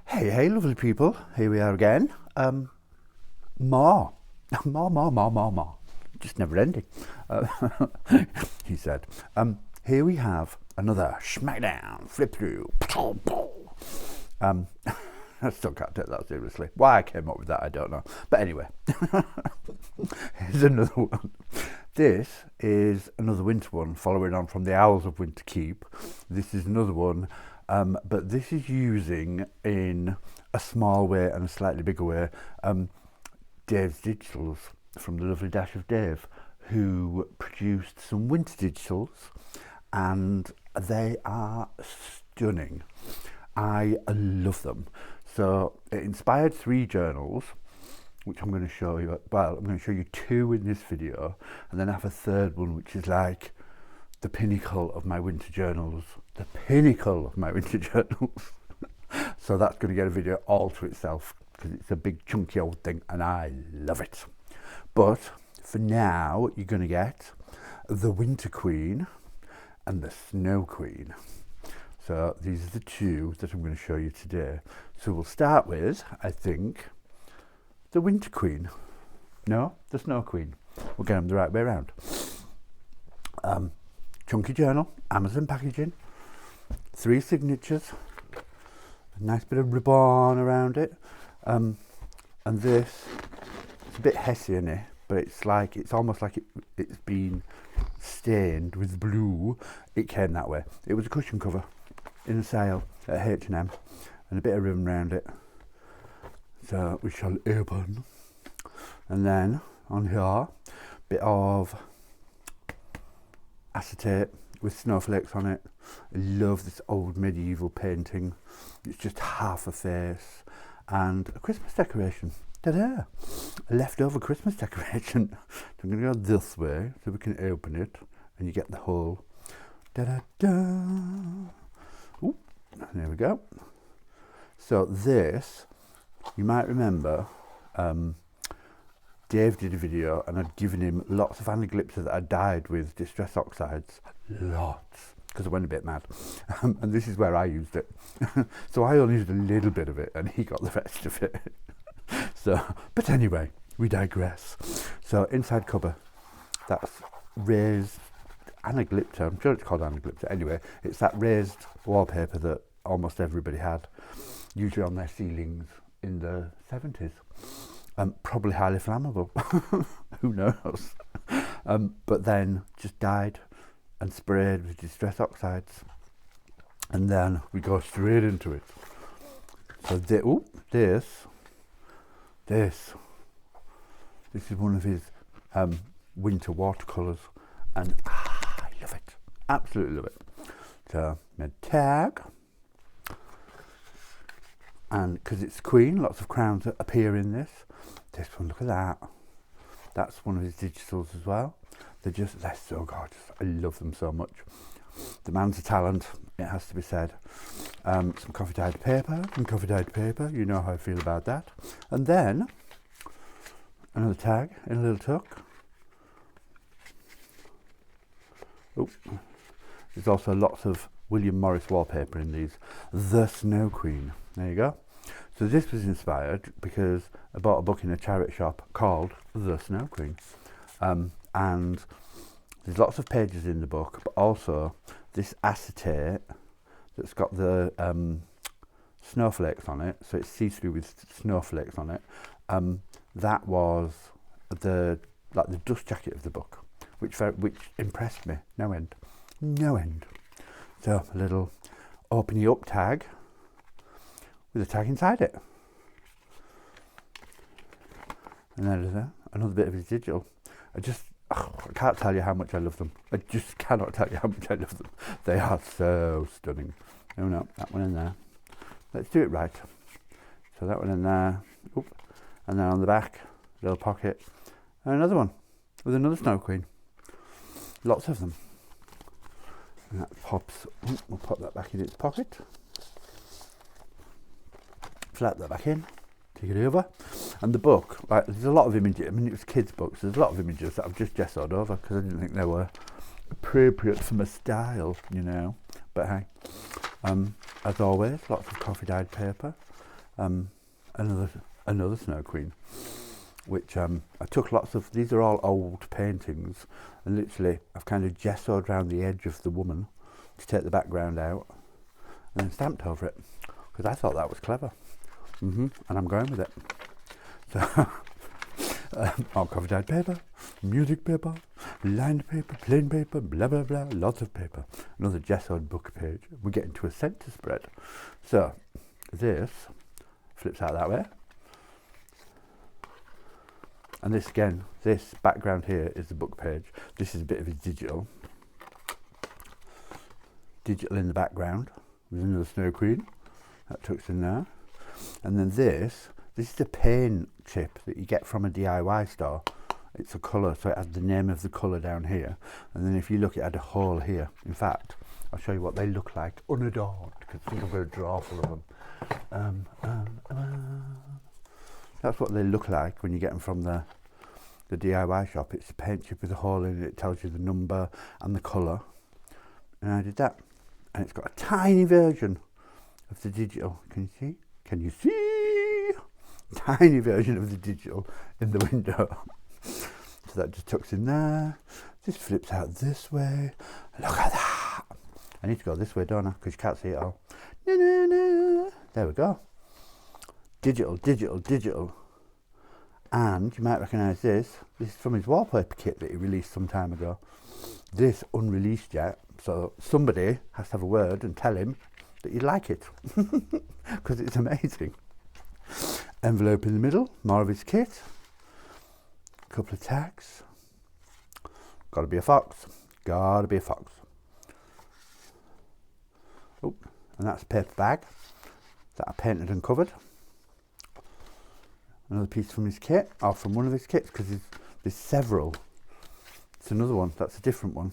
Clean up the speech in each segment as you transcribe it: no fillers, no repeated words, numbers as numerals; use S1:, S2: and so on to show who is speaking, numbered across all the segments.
S1: Hey, lovely people. Here we are again. More. More. Just never ending. Uh, he said. Here we have another SMACKDOWN Flip-through. I still can't take that seriously. Why I came up with that, I don't know. But anyway, here's another one. This is another winter one, following on from the Owls of Winter Keep. This is another one, but this is using, in a small way and a slightly bigger way, Dave's Digitals from the lovely Dash of Dave, who produced some winter digitals, and they are stunning. I love them. So it inspired 3 journals, which I'm going to show you. Well, I'm going to show you 2 in this video, and then I have a third one, which is like the pinnacle of my winter journals. The pinnacle of my winter journals. So that's going to get a video all to itself, because it's a big chunky old thing, and I love it. But for now, you're going to get the Winter Queen and the Snow Queen. So these are the 2 that I'm going to show you today. So we'll start with, I think, the Winter Queen. No, the Snow Queen. We'll get them the right way around. Chunky journal, Amazon packaging, 3 signatures, a nice bit of ribbon around it. And this, it's a bit hessian-y, but it's almost like it's been stained with blue. It came that way. It was a cushion cover in a sale at H&M, and a bit of ribbon around it. So we shall open, and then on here, a bit of acetate with snowflakes on it. I love this old medieval painting. It's just half a face, and a Christmas decoration. Ta-da! A leftover Christmas decoration. So I'm going to go this way so we can open it, and you get the whole. Da-da-da! Ooh, there we go. So this, you might remember, Dave did a video, and I'd given him lots of anaglypta that I dyed with distress oxides. Lots. Because I went a bit mad. And this is where I used it. So I only used a little bit of it, and he got the rest of it. So, but anyway, we digress. So inside cover, that's raised anaglypta. I'm sure it's called anaglypta. Anyway, it's that raised wallpaper that almost everybody had, usually on their ceilings in the 70s. Probably highly flammable. Who knows? But then just dyed and sprayed with distress oxides, and then we go straight into it. So this is one of his winter watercolours, and I love it. Absolutely love it. So my tag, and because it's Queen, lots of crowns that appear in this. This one, look at that. That's one of his digitals as well. They're so gorgeous. I love them so much. The man's a talent, it has to be said. Some coffee dyed paper. You know how I feel about that. And then another tag in a little tuck. Oh, there's also lots of William Morris wallpaper in these. The Snow Queen. There you go. So this was inspired because I bought a book in a charity shop called The Snow Queen. And there's lots of pages in the book, but also this acetate that's got the snowflakes on it, so it's see-through with snowflakes on it. That was the dust jacket of the book, which impressed me no end. So a little open you up tag with a tag inside it, and there's another bit of his digital. I can't tell you how much I love them. I just cannot tell you how much I love them. They are so stunning. Oh no, that one in there. Let's do it right. So that one in there. Oop. And then on the back, little pocket. And another one with another Snow Queen. Lots of them. And that pops. We'll pop that back in its pocket. Flap that back in. Take it over. And the book, there's a lot of images. I mean, it was kids' books. There's a lot of images that I've just gessoed over because I didn't think they were appropriate for my style, you know. But hey, as always, lots of coffee dyed paper. Another Snow Queen, which I took lots of. These are all old paintings, and literally I've kind of gessoed around the edge of the woman to take the background out, and then stamped over it because I thought that was clever. And I'm going with it. So all coffee dyed paper, music paper, lined paper, plain paper, blah blah blah, lots of paper. Another gessoed book page. We get into a centre spread. So this flips out that way, and this again, this background here is the book page. This is a bit of a digital in the background with another Snow Queen that tucks in there, and then this is a paint chip that you get from a DIY store. It's a colour, so it has the name of the colour down here, and then if you look, it had a hole here. In fact, I'll show you what they look like unadorned, because I think I'm going to draw full of them. That's what they look like when you get them from the DIY shop. It's a paint chip with a hole in it. It tells you the number and the colour, and I did that, and it's got a tiny version of the digital. Can you see? Tiny version of the digital in the window. So that just tucks in there. Just flips out this way. Look at that. I need to go this way, don't I? Because you can't see it all. There we go. Digital. And you might recognise this. This is from his wallpaper kit that he released some time ago. This unreleased yet. So somebody has to have a word and tell him that you'd like it. Because it's amazing. Envelope in the middle. More of his kit. A couple of tags. Gotta be a fox. Oh, and that's a paper bag that I painted and covered. Another piece from his kit, or from one of his kits, because there's several. It's another one, that's a different one.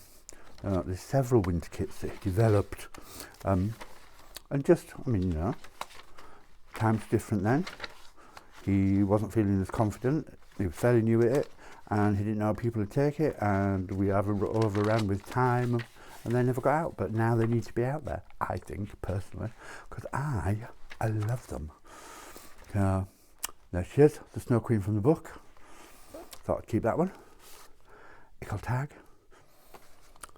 S1: There's several winter kits that he developed. And just, I mean, you know, times different then. He wasn't feeling as confident. He was fairly new at it, and he didn't know how people would take it, and we overran with time, and they never got out. But now they need to be out there, I think, personally, because I love them. There she is, the Snow Queen from the book. Thought I'd keep that one. Ickle tag.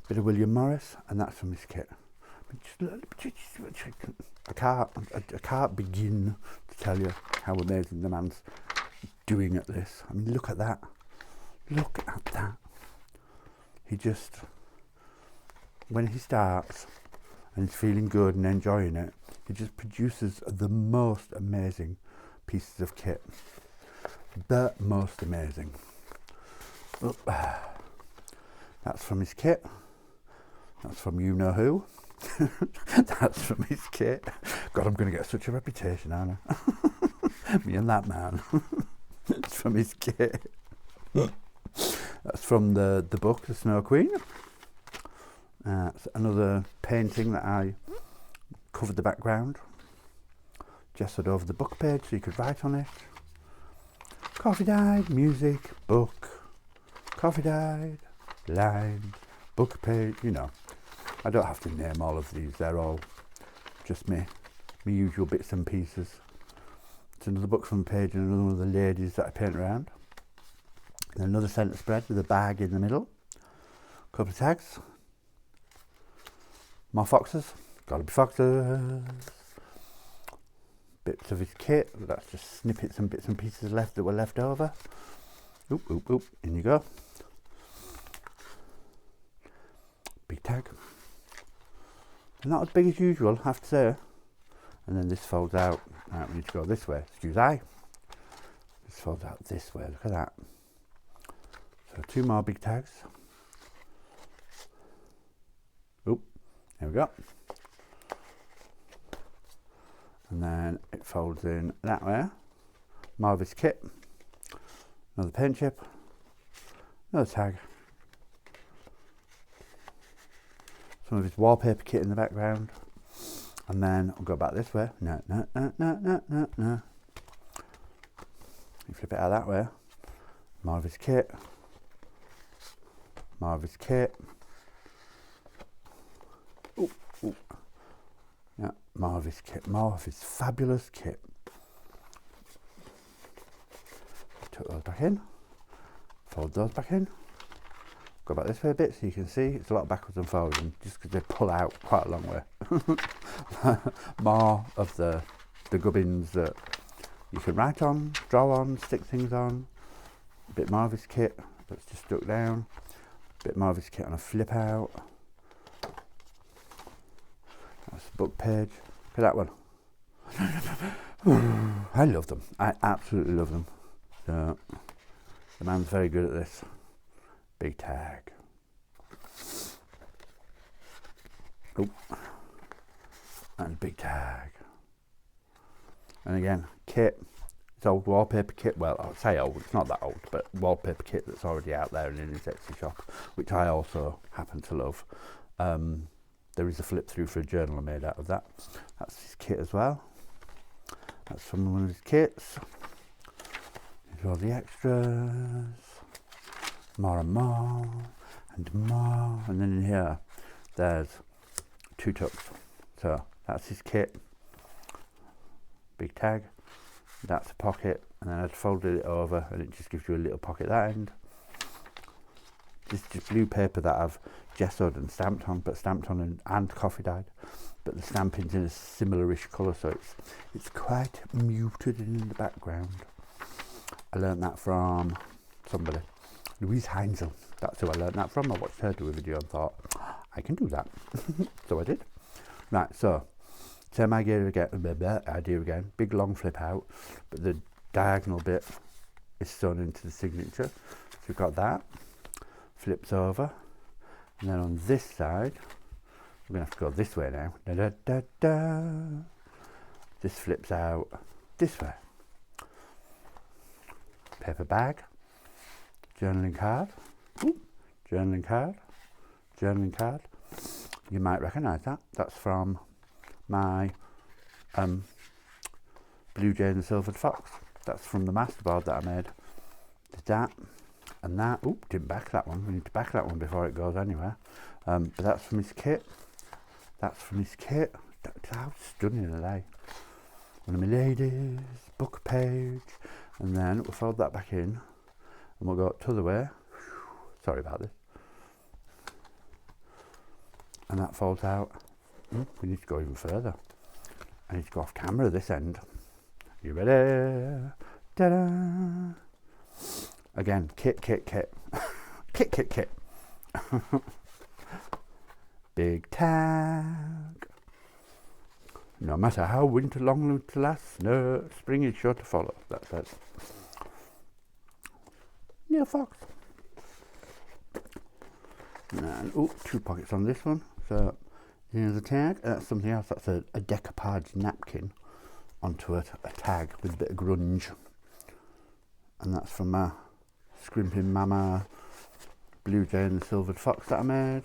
S1: Bit of William Morris, and that's from his kit. I can't begin to tell you how amazing the man's doing at this. I mean, look at that. Look at that. He just, when he starts and he's feeling good and enjoying it, he just produces the most amazing pieces of kit. The most amazing. Oh, that's from his kit. That's from you know who. That's from his kit. God, I'm going to get such a reputation, aren't I? Me and that man. It's from his kit. That's from the book, The Snow Queen. It's another painting that I covered the background, gessoed over the book page so you could write on it. Coffee dyed, music, book, coffee dyed, line, book page, you know. I don't have to name all of these, they're all just me usual bits and pieces. It's another book from the page and another one of the ladies that I paint around. And another centre spread with a bag in the middle. A couple of tags. More foxes. Gotta be foxes. Bits of his kit. That's just snippets and bits and pieces left that were left over. Oop, oop, oop. In you go. Big tag. Not as big as usual, I have to say. And then this folds out. Right, we need to go this way. Excuse I. This folds out this way. Look at that. So 2 more big tags. Oop. There we go. And then it folds in that way. More of his kit. Another paint chip. Another tag. Some of his wallpaper kit in the background. And then I'll go back this way. No. You flip it out that way. More of his kit. More of his kit. Ooh, ooh. Yeah, More of his kit, more of his fabulous kit. Tuck those back in, fold those back in, go back this way a bit so you can see it's a lot backwards and forwards, and just because they pull out quite a long way. More of the gubbins that you can write on, draw on, stick things on. A bit more of his kit that's just stuck down, a bit more of his kit on a flip out. That's the book page. Look at that one. I love them. I absolutely love them. So, the man's very good at this. Big tag. Oh, and big tag. And again, kit. It's old wallpaper kit. Well, I'll say old. It's not that old, but wallpaper kit that's already out there and in his Etsy shop, which I also happen to love. There is a flip through for a journal I made out of that. That's his kit as well. That's from one of his kits. Here's all the extras. More and more and more. And then in here, there's 2 tucks. So that's his kit. Big tag. That's a pocket. And then I'd folded it over and it just gives you a little pocket at that end. This is just blue paper that I've gessoed and stamped on, but stamped on and coffee dyed. But the stamping's in a similar-ish colour, so it's quite muted in the background. I learned that from somebody, Louise Heinzel. That's who I learned that from. I watched her do a video and thought, I can do that. So I did. Right, so same idea again. Big long flip out, but the diagonal bit is sewn into the signature. So we've got that. Flips over, and then on this side, we're going to have to go this way now. Da, da, da, da. This flips out this way. Paper bag, journaling card, ooh, journaling card, journaling card. You might recognise that. That's from my Blue Jay and the Silvered Fox. That's from the masterboard that I made. Did that. And that, oop, didn't back that one. We need to back that one before it goes anywhere. But that's from his kit. That's from his kit. How stunning are they? One of my ladies, book page. And then we'll fold that back in. And we'll go to the way. Sorry about this. And that folds out. We need to go even further. I need to go off camera this end. You ready? Ta-da! Again, kit. Kit. Big tag. No matter how winter long to last, no, spring is sure to follow. That says. Neil Fox. And, 2 pockets on this one. So, here's a tag. That's something else. That's a decoupage napkin onto a tag with a bit of grunge. And that's from my Scrimping Mama Blue Jay and the Silvered Fox that I made.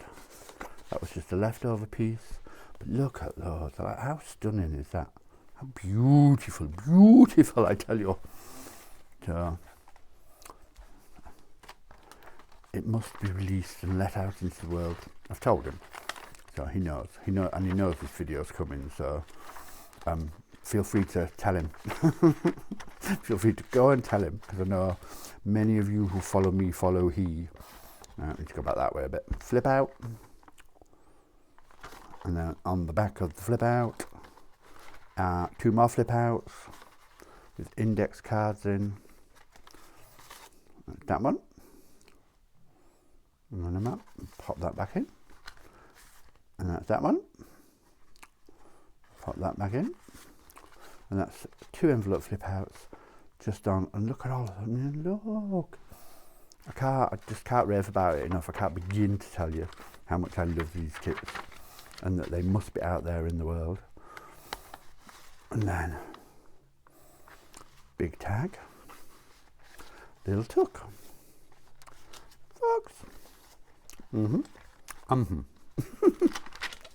S1: That was just a leftover piece. But look at those. Like, how stunning is that? How beautiful, I tell you. So, it must be released and let out into the world. I've told him. So he knows. And he knows this video's coming. So, feel free to tell him. Feel free to go and tell him, because I know many of you who follow me follow he. Let's go back that way a bit. Flip out, and then on the back of the flip out, 2 more flip outs with index cards in. Like that one, and then I'm up. Pop that back in, and that's that one. Pop that back in. And that's 2 envelope flip outs just on, and look at all of them. Look, I just can't rave about it enough. I can't begin to tell you how much I love these kits and that they must be out there in the world. And then big tag, little tuck, fox.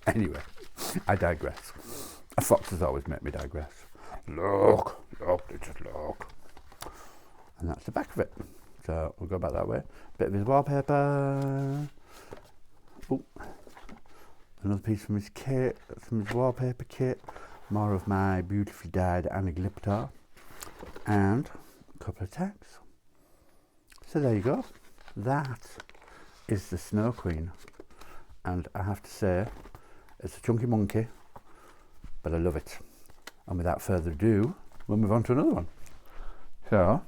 S1: Anyway, I digress. A fox has always made me digress. Look, just look. And that's the back of it. So we'll go back that way. Bit of his wallpaper. Oh, another piece from his kit. That's from his wallpaper kit. more of my beautifully dyed Anaglyptar, and a couple of tags. So there you go. That is the Snow Queen, and I have to say it's a chunky monkey, but I love it. And without further ado, we'll move on to another one. So,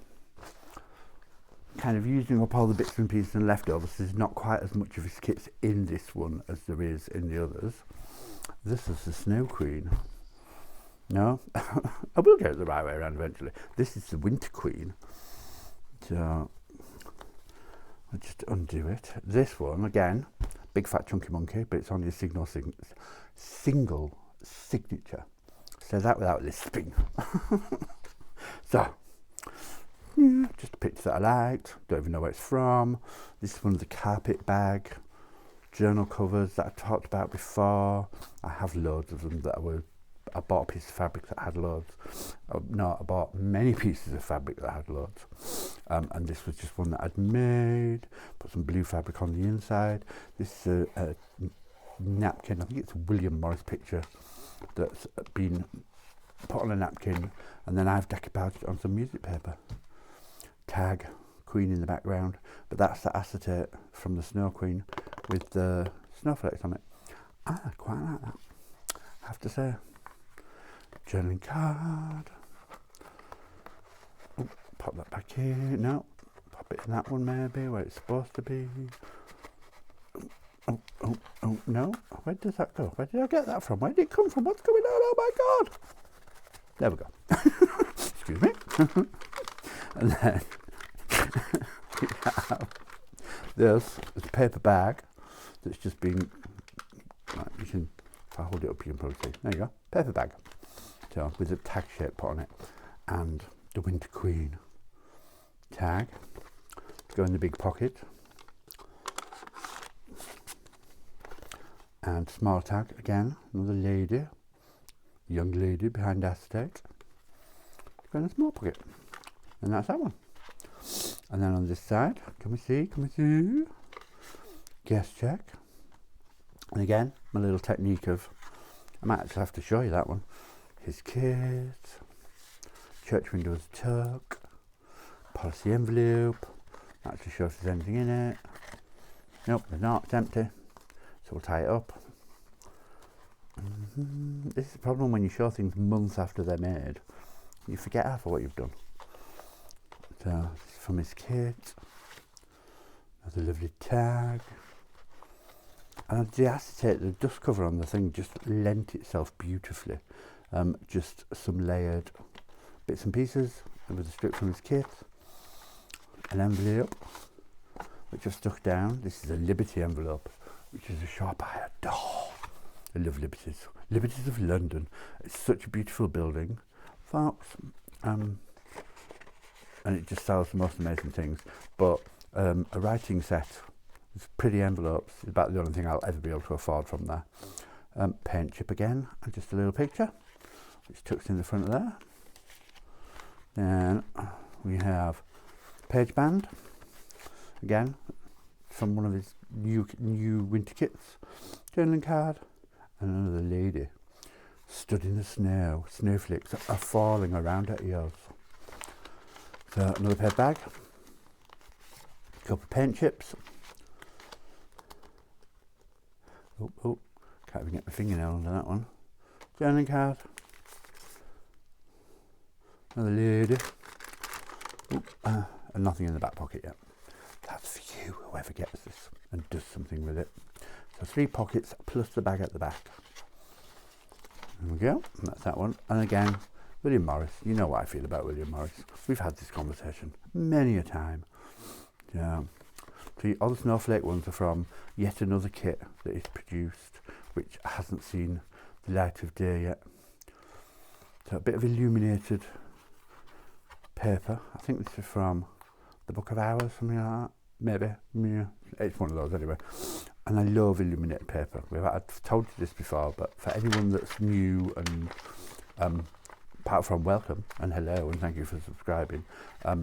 S1: kind of using up all the bits and pieces and leftovers. There's not quite as much of his kits in this one as there is in the others. This is the Snow Queen. No, I will get it the right way around eventually. This is the Winter Queen. So I'll just undo it. This one, again, big fat chunky monkey, but it's only a single signature. Say that without lisping. So, yeah, just a picture that I liked. Don't even know where it's from. This is one of the carpet bag journal covers that I talked about before. I have loads of them that I bought a piece of fabric that had loads. No, I bought many pieces of fabric that had loads. And this was just one that I'd made. Put some blue fabric on the inside. This is a napkin. I think it's a William Morris picture that's been put on a napkin, and then I've decoupaged it on some music paper. Tag Queen in the background, but that's the acetate from the Snow Queen with the snowflakes on it. I quite like that, I have to say. Journaling card. Oh, pop that back here. No, pop it in that one maybe where it's supposed to be. Oh, no. Where does that go? Where did I get that from? Where did it come from? What's going on? Oh my God. There we go. Excuse me. And then we have this paper bag that's just been, right, you can, if I hold it up you can probably see. There you go. Paper bag. So with a tag shape put on it. And the Winter Queen tag. Go in the big pocket. And small tag again, another lady, young lady behind acetate. Go in a small pocket. And that's that one. And then on this side, can we see? Guest check. And again, my little technique of, I might actually have to show you that one. His kit, church windows tuck, policy envelope, actually show if there's anything in it. Nope, there's not, it's empty. So we'll tie it up. This is the problem when you show things months after they're made. You forget half of what you've done. So, this is from his kit. Another lovely tag. And the acetate, the dust cover on the thing just lent itself beautifully. Just some layered bits and pieces with a strip from his kit. An envelope, which I've stuck down. This is a Liberty envelope, which is a shop I adore. I love Liberties. Liberties of London. It's such a beautiful building, folks. And it just sells the most amazing things. But a writing set with pretty envelopes is about the only thing I'll ever be able to afford from there. Paint chip again, and just a little picture, which tucks in the front of there. Then we have page band, again, from one of his new winter kits. Journaling card, and another lady stood in the snow. Snowflakes are falling around her ears. So another paper bag, a couple of paint chips. Oh, can't even get my fingernail under that one. Journaling card, another lady. And nothing in the back pocket yet. That's for you, whoever gets this and does something with it. So 3 pockets plus the bag at the back. There we go, and that's that one. And again, William Morris. You know what I feel about William Morris. We've had this conversation many a time. Yeah. So all the snowflake ones are from yet another kit that he's produced, which hasn't seen the light of day yet. So a bit of illuminated paper. I think this is from the Book of Hours, something like that. Maybe. Yeah. It's one of those anyway. And I love illuminated paper. I've told you this before, but for anyone that's new and apart from welcome and hello and thank you for subscribing, I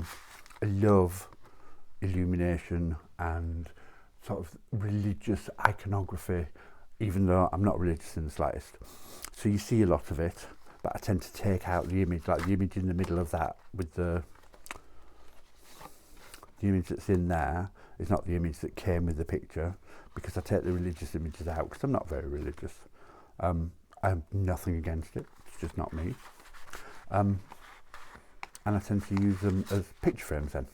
S1: love illumination and sort of religious iconography, even though I'm not religious in the slightest. So you see a lot of it, but I tend to take out the image, like the image in the middle of that with the image that's in there is not the image that came with the picture, because I take the religious images out because I'm not very religious. I have nothing against it, it's just not me. And I tend to use them as picture frames then.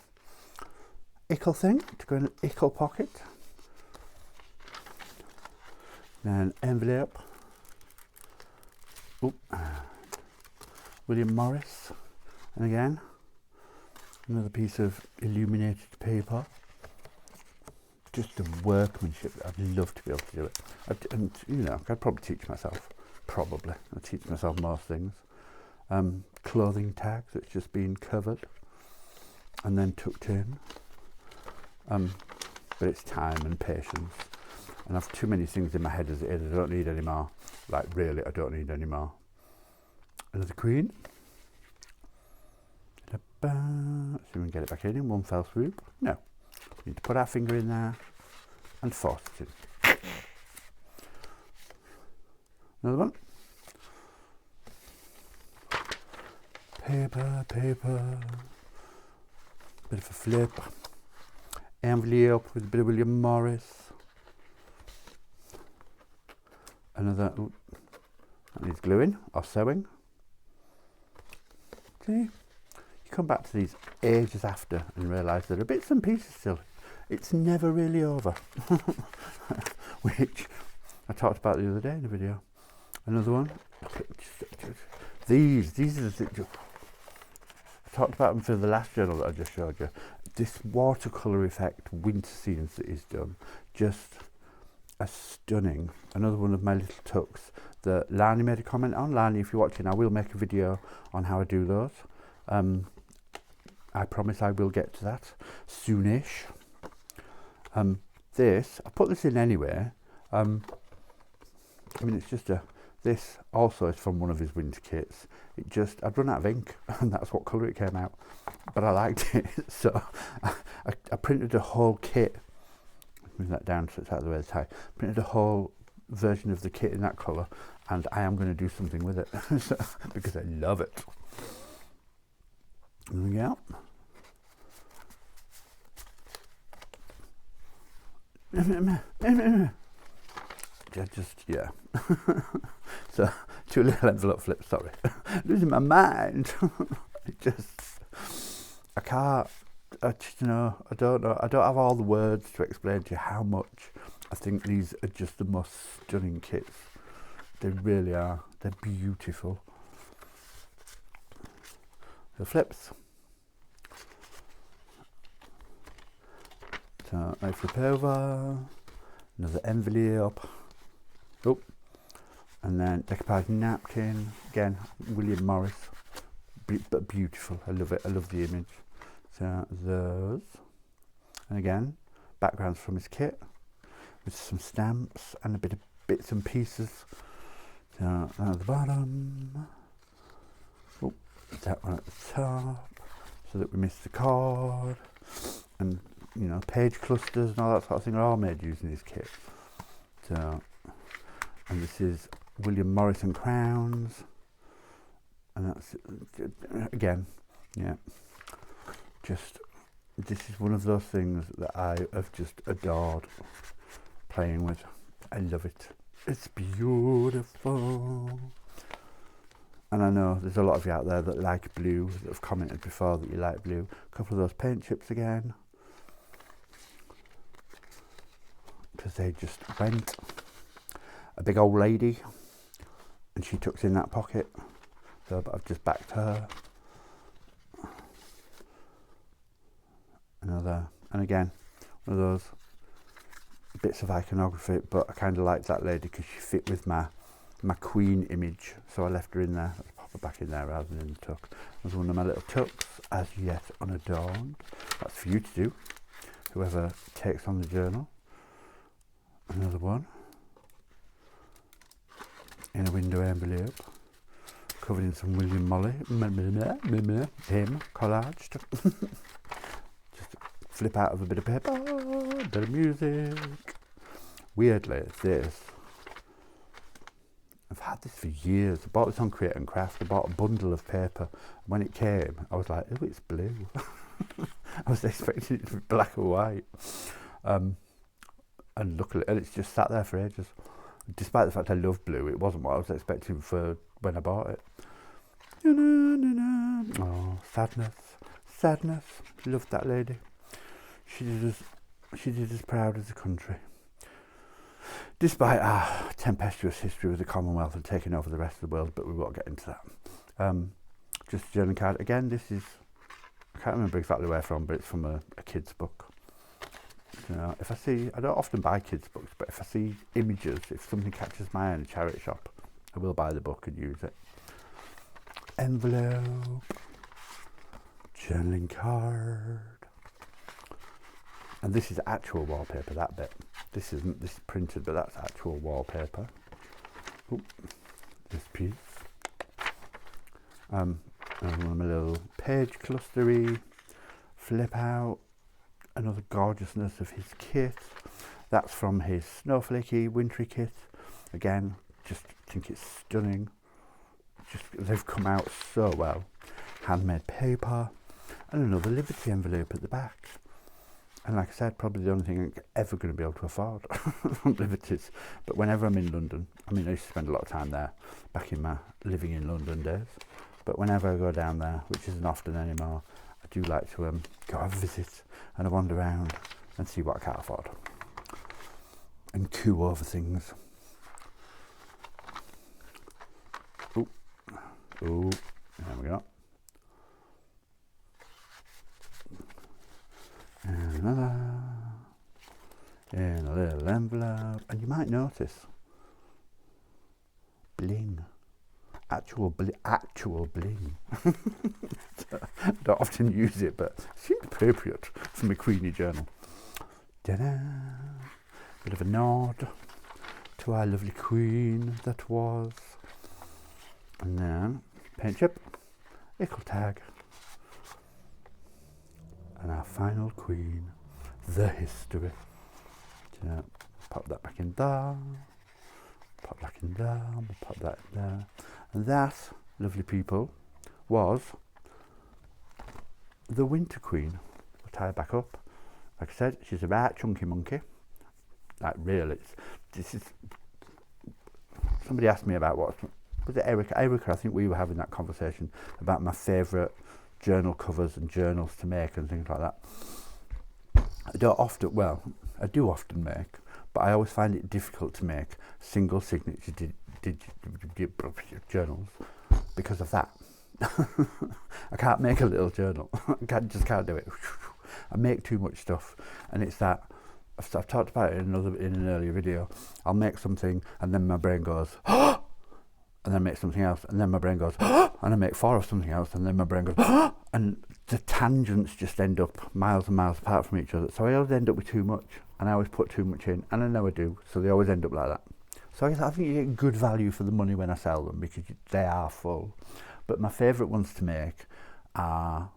S1: Ickle thing to go in an ickle pocket. Then envelope. Oop. William Morris. And again, another piece of illuminated paper. Just the workmanship. I'd love to be able to do it. And you know, I'd probably teach myself. I'd teach myself most things. Clothing tags that's just been covered and then tucked in. But it's time and patience. And I've too many things in my head as it is. I don't need any more. Like, really, I don't need any more. Another queen. Let's see if we can get it back in one fell swoop. No. We need to put our finger in there and force it in. Another one. Paper. Bit of a flip. Envelope with a bit of William Morris. Another, ooh, that needs gluing or sewing. See, you come back to these ages after and realise there are bits and pieces still. It's never really over. Which I talked about the other day in the video. Another one. These are the things. I talked about them for the last journal that I just showed you. This watercolour effect winter scenes that is done, just a stunning. Another one of my little tucks that Lani made a comment on. Lani, if you're watching, I will make a video on how I do those. I promise I will get to that soonish. This, I put this in anyway. I mean, it's just this also is from one of his winter kits. I'd run out of ink and that's what colour it came out. But I liked it, so I printed a whole kit. Move that down so it's out of the way of the tie. Printed a whole version of the kit in that colour, and I am going to do something with it because I love it. There we go. Yeah. So, 2 little envelope flips, sorry. Losing my mind. I can't, I don't know. I don't have all the words to explain to you how much I think these are just the most stunning kits. They really are. They're beautiful. The flips. So I flip over, another envelope. Oh, and then decoupage napkin. Again, William Morris. But beautiful. I love it. I love the image. So those, and again, backgrounds from his kit with some stamps and a bit of bits and pieces. So at the bottom, oh, that one at the top, so that we miss the card, and you know, page clusters and all that sort of thing are all made using his kit. So, and this is William Morris and crowns, and that's again, yeah. This is one of those things that I have just adored playing with. I love it. It's beautiful. And I know there's a lot of you out there that like blue, that have commented before that you like blue. A couple of those paint chips again, because they just went. A big old lady, and she tucks in that pocket. So, but I've just backed her. Another, and again, one of those bits of iconography, but I kind of liked that lady because she fit with my queen image, so I left her in there. I'll pop her back in there rather than in the tuck. There's one of my little tucks, as yet unadorned. That's for you to do, whoever takes on the journal. Another one in a window envelope, covered in some William Molly, him, collaged. Flip out of a bit of paper, a bit of music. Weirdly, this, I've had this for years. I bought this on Create and Craft. I bought a bundle of paper. When it came, I was like, oh, it's blue. I was expecting it to be black or white. And luckily, and it's just sat there for ages. Despite the fact I love blue, it wasn't what I was expecting for when I bought it. Oh, sadness, sadness. Loved that lady. She did us proud as a country. Despite our tempestuous history with the Commonwealth and taking over the rest of the world, but we won't get into that. Just a journaling card. Again, this is, I can't remember exactly where from, but it's from a kid's book. You know, if I see, I don't often buy kids' books, but if I see images, if something catches my eye in a charity shop, I will buy the book and use it. Envelope, journaling card. And this is actual wallpaper, that bit. This isn't, this is printed, but that's actual wallpaper. Ooh, this piece. And a little page clustery, flip out, another gorgeousness of his kit. That's from his snowflakey wintry kit. Again, just think it's stunning. Just, they've come out so well. Handmade paper, and another Liberty envelope at the back. And like I said, probably the only thing I'm ever going to be able to afford from Liberties. But whenever I'm in London, I mean, I used to spend a lot of time there back in my living in London days. But whenever I go down there, which isn't often anymore, I do like to go have a visit and I wander around and see what I can't afford. And coo over things. Oh, there we go. And another in a little envelope, and you might notice bling, actual bling. I don't often use it, but it seemed appropriate for my Queenie journal. Ta-da! Bit of a nod to our lovely Queen that was, and then paint chip, ickle tag. And our final Queen, the history. Yeah, pop that back in there, pop that in there, pop that in there. And that, lovely people, was the Winter Queen. We'll tie her back up. Like I said, she's a right chunky monkey. Like really, this is, somebody asked me about what, was it Erica? I think we were having that conversation about my favourite journal covers and journals to make and things like that. I do often make, but I always find it difficult to make single signature journals because of that. I can't make a little journal. I just can't do it. I make too much stuff, and it's that. I've talked about it in an earlier video. I'll make something, and then my brain goes, and then I make something else, and then my brain goes, and I make 4 of something else, and then my brain goes, and the tangents just end up miles and miles apart from each other. So I always end up with too much, and I always put too much in, and I know I do, so they always end up like that. So I think you get good value for the money when I sell them, because they are full. But my favourite ones to make are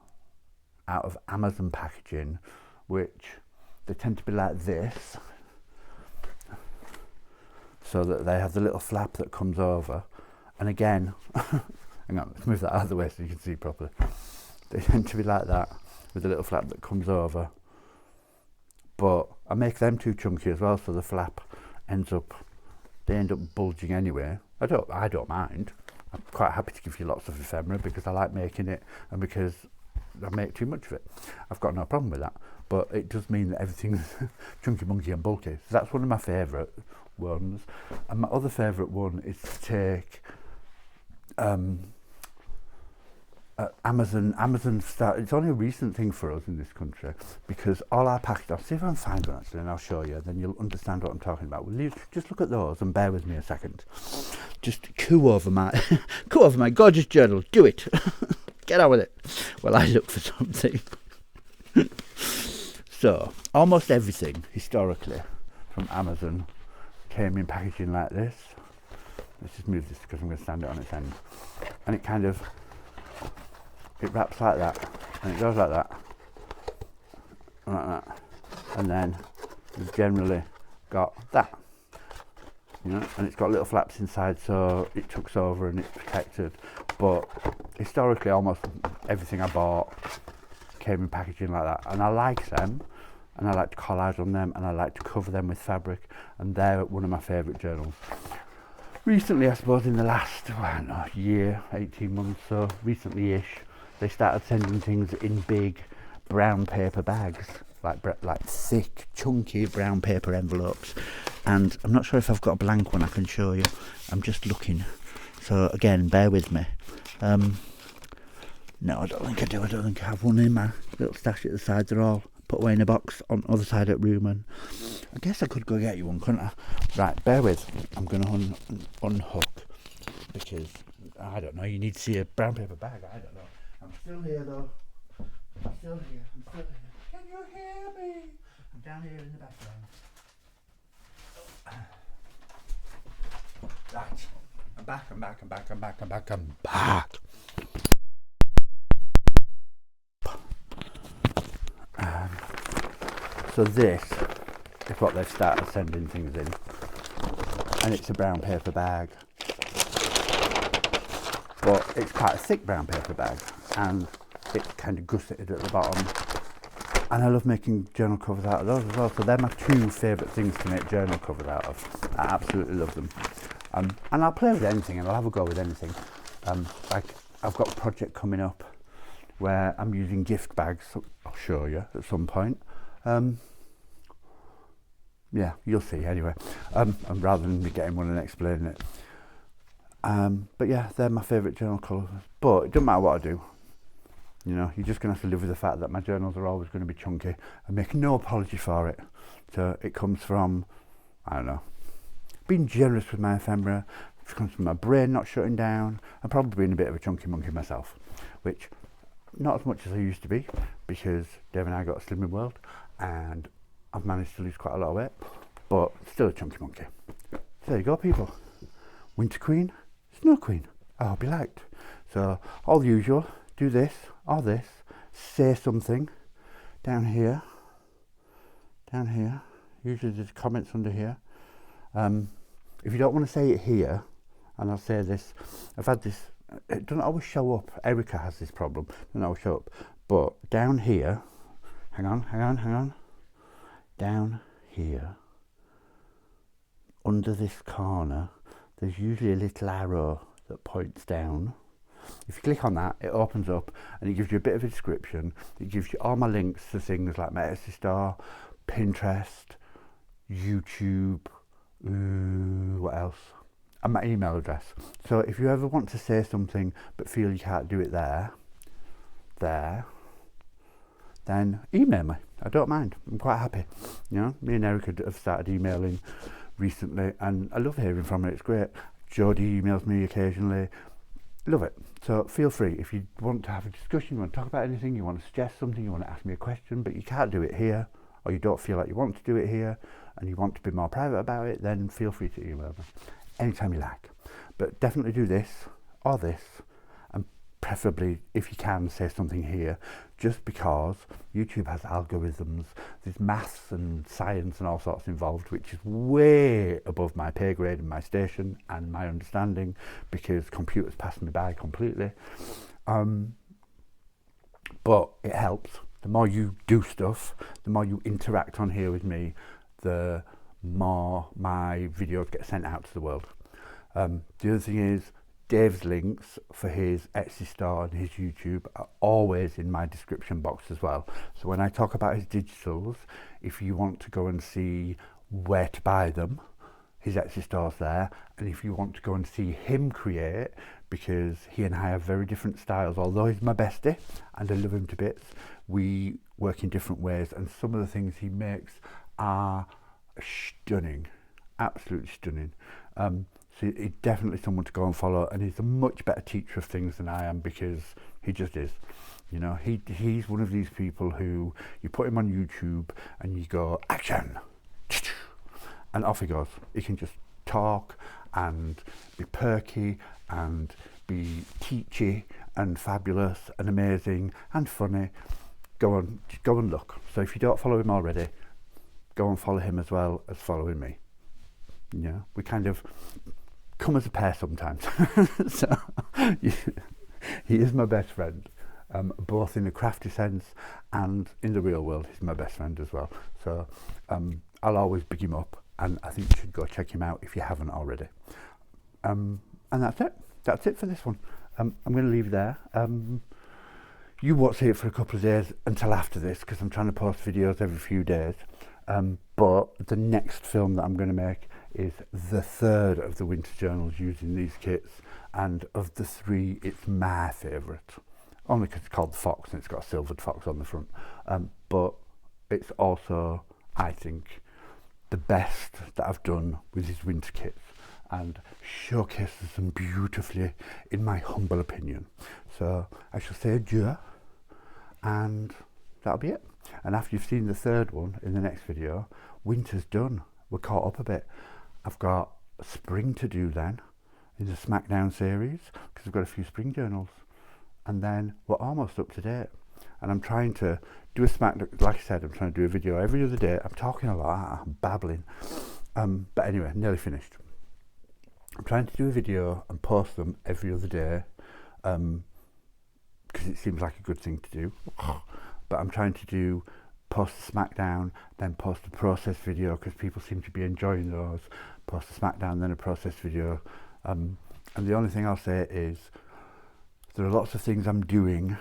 S1: out of Amazon packaging, which they tend to be like this, so that they have the little flap that comes over. And again, hang on, let's move that out of the way so you can see properly. They tend to be like that, with a little flap that comes over. But I make them too chunky as well, so the flap they end up bulging anyway. I don't mind. I'm quite happy to give you lots of ephemera because I like making it, and because I make too much of it. I've got no problem with that. But it does mean that everything's chunky, monkey and bulky. So that's one of my favourite ones. And my other favourite one is to take Amazon start. It's only a recent thing for us in this country, because all our packages, I'll see if I can find one actually and I'll show you, then you'll understand what I'm talking about. Will you just look at those and bear with me a second? Just coo over my gorgeous journal. Do it. Get on with it. Well, I look for something. So almost everything historically from Amazon came in packaging like this. Let's just move this because I'm going to stand it on its end. And it wraps like that, and it goes like that, and then you've generally got that. you know, and it's got little flaps inside so it tucks over and it's protected. But historically, almost everything I bought came in packaging like that, and I like them, and I like to collage on them, and I like to cover them with fabric, and they're one of my favourite journals. Recently, I suppose in the last, I don't know, year, 18 months, so recently-ish, they started sending things in big brown paper bags, like thick, chunky brown paper envelopes. And I'm not sure if I've got a blank one I can show you. I'm just looking. So again, bear with me. No, I don't think I do. I don't think I have one in my little stash at the side. They're all put away in a box on the other side of the room. And I guess I could go get you one, couldn't I? Right, bear with. I'm going to unhook, because I don't know. You need to see a brown paper bag. I don't know. I'm still here though. I'm still here. Can you hear me? I'm down here in the background. Right. I'm back. So this is what they've started sending things in, and it's a brown paper bag, but it's quite a thick brown paper bag, and it's kind of gusseted at the bottom, and I love making journal covers out of those as well. So they're my two favourite things to make journal covers out of. I absolutely love them, and I'll play with anything, and I'll have a go with anything. Like I've got a project coming up where I'm using gift bags. I'll show you at some point. Yeah, you'll see anyway. And rather than me getting one and explaining it. But yeah, they're my favourite journal colours. But it doesn't matter what I do. You know, you're just going to have to live with the fact that my journals are always going to be chunky. I make no apology for it. So it comes from, I don't know, being generous with my ephemera. It comes from my brain not shutting down. And probably being a bit of a chunky monkey myself. Which, not as much as I used to be, because Dave and I got a slimming world. And I've managed to lose quite a lot of weight, but still a chunky monkey. So there you go, people. Winter Queen, Snow Queen. I hope you liked. So, all the usual, do this or this, say something down here. Usually there's comments under here. If you don't want to say it here, and I'll say this, I've had this, it doesn't always show up. Erica has this problem, it doesn't always show up. But down here, hang on. Down here, under this corner, there's usually a little arrow that points down. If you click on that, it opens up and it gives you a bit of a description. It gives you all my links to things like my Etsy store, Pinterest, YouTube, what else? And my email address. So if you ever want to say something but feel you can't do it there, then email me. I don't mind. I'm quite happy. You know, me and Erica have started emailing recently, and I love hearing from her. It's great. Jodie emails me occasionally. Love it. So feel free. If you want to have a discussion, you want to talk about anything, you want to suggest something, you want to ask me a question, but you can't do it here, or you don't feel like you want to do it here, and you want to be more private about it, then feel free to email me anytime you like. But definitely do this or this, and preferably, if you can, say something here, just because YouTube has algorithms, there's maths and science and all sorts involved, which is way above my pay grade and my station and my understanding, because computers pass me by completely. But it helps. The more you do stuff, the more you interact on here with me, the more my videos get sent out to the world. The other thing is, Dave's links for his Etsy store and his YouTube are always in my description box as well. So when I talk about his digitals, if you want to go and see where to buy them, his Etsy store's there. And if you want to go and see him create, because he and I have very different styles, although he's my bestie and I love him to bits, we work in different ways, and some of the things he makes are stunning, absolutely stunning. So he's definitely someone to go and follow, and he's a much better teacher of things than I am, because he just is. You know, he's one of these people who you put him on YouTube and you go, action, and off he goes. He can just talk and be perky and be teachy and fabulous and amazing and funny. Go and look. So if you don't follow him already, go and follow him as well as following me. You know, we kind of come as a pair sometimes. So he is my best friend, both in a crafty sense and in the real world. He's my best friend as well. So I'll always big him up, and I think you should go check him out if you haven't already. And that's it. That's it for this one. I'm going to leave there. You won't see it for a couple of days until after this, because I'm trying to post videos every few days. But the next film that I'm going to make is the third of the winter journals using these kits, and of the three, it's my favourite. Only because it's called the Fox and it's got a silvered fox on the front. But it's also, I think, the best that I've done with these winter kits, and showcases them beautifully, in my humble opinion. So I shall say adieu, and that'll be it. And after you've seen the third one in the next video, winter's done. We're caught up a bit. I've got spring to do then in the SMACKDOWN series, because I've got a few spring journals, and then we're almost up to date. And I'm trying to do a SMACKDOWN, like I said, I'm trying to do a video every other day. I'm talking a lot, I'm babbling. But anyway, nearly finished. I'm trying to do a video and post them every other day, because it seems like a good thing to do. But I'm trying to post the SMACKDOWN, then post a process video, because people seem to be enjoying those. Post a SMACKDOWN, then a process video. And the only thing I'll say is, there are lots of things I'm doing,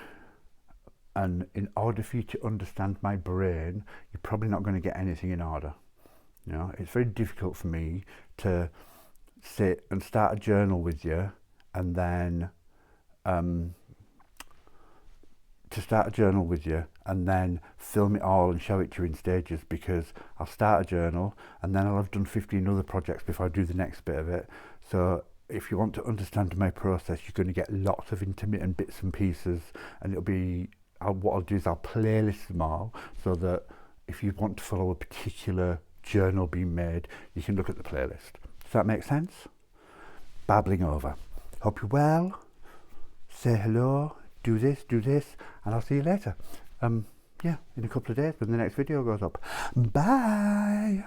S1: and in order for you to understand my brain, you're probably not going to get anything in order. You know, it's very difficult for me to sit and start a journal with you, and then film it all and show it to you in stages, because I'll start a journal and then I'll have done 15 other projects before I do the next bit of it. So if you want to understand my process, you're going to get lots of intermittent bits and pieces, and it'll be, what I'll do is I'll playlist them all, so that if you want to follow a particular journal being made, you can look at the playlist. Does that make sense? Babbling over. Hope you're well. Say hello. Do this, and I'll see you later. Yeah, in a couple of days when the next video goes up. Bye.